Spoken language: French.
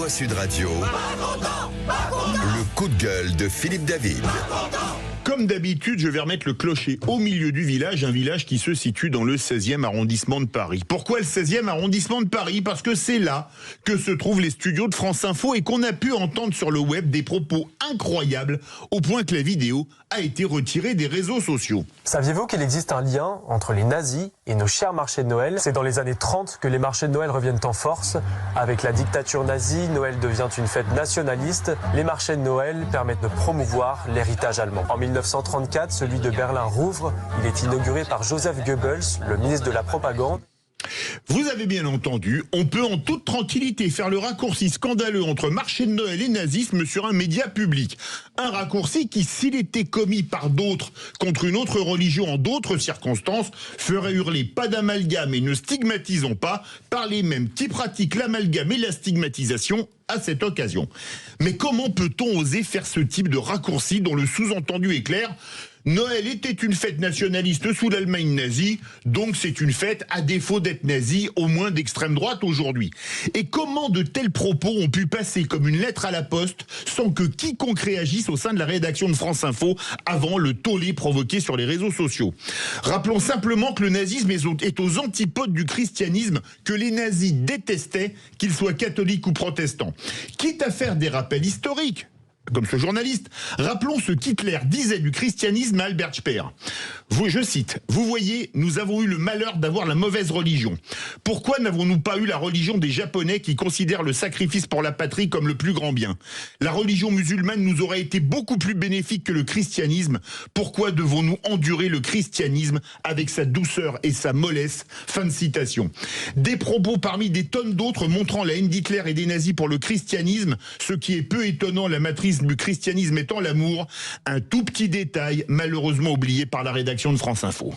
Nord-Ouest Sud Radio, le coup de gueule de Philippe David. Comme d'habitude, je vais remettre le clocher au milieu du village, un village qui se situe dans le 16e arrondissement de Paris. Pourquoi le 16e arrondissement de Paris? Parce que c'est là que se trouvent les studios de France Info et qu'on a pu entendre sur le web des propos incroyables au point que la vidéo a été retirée des réseaux sociaux. Saviez-vous qu'il existe un lien entre les nazis et nos chers marchés de Noël? C'est dans les années 30 que les marchés de Noël reviennent en force. Avec la dictature nazie, Noël devient une fête nationaliste. Les marchés de Noël permettent de promouvoir l'héritage allemand. En 1934, celui de Berlin rouvre. Il est inauguré par Joseph Goebbels, le ministre de la Propagande. Vous avez bien entendu, on peut en toute tranquillité faire le raccourci scandaleux entre marché de Noël et nazisme sur un média public. Un raccourci qui, s'il était commis par d'autres contre une autre religion en d'autres circonstances, ferait hurler pas d'amalgame et ne stigmatisons pas par les mêmes qui pratiquent l'amalgame et la stigmatisation à cette occasion. Mais comment peut-on oser faire ce type de raccourci dont le sous-entendu est clair ? Noël était une fête nationaliste sous l'Allemagne nazie, donc c'est une fête, à défaut d'être nazie, au moins d'extrême droite aujourd'hui. Et comment de tels propos ont pu passer comme une lettre à la poste sans que quiconque réagisse au sein de la rédaction de France Info avant le tollé provoqué sur les réseaux sociaux? Rappelons simplement que le nazisme est aux antipodes du christianisme que les nazis détestaient, qu'ils soient catholiques ou protestants. Quitte à faire des rappels historiques, comme ce journaliste, rappelons ce qu'Hitler disait du christianisme à Albert Speer. Je cite, « Vous voyez, nous avons eu le malheur d'avoir la mauvaise religion. Pourquoi n'avons-nous pas eu la religion des Japonais qui considèrent le sacrifice pour la patrie comme le plus grand bien? La religion musulmane nous aurait été beaucoup plus bénéfique que le christianisme. Pourquoi devons-nous endurer le christianisme avec sa douceur et sa mollesse ?» Fin de citation. Des propos parmi des tonnes d'autres montrant la haine d'Hitler et des nazis pour le christianisme, ce qui est peu étonnant, la matrice du christianisme étant l'amour, un tout petit détail malheureusement oublié par la rédaction de France Info.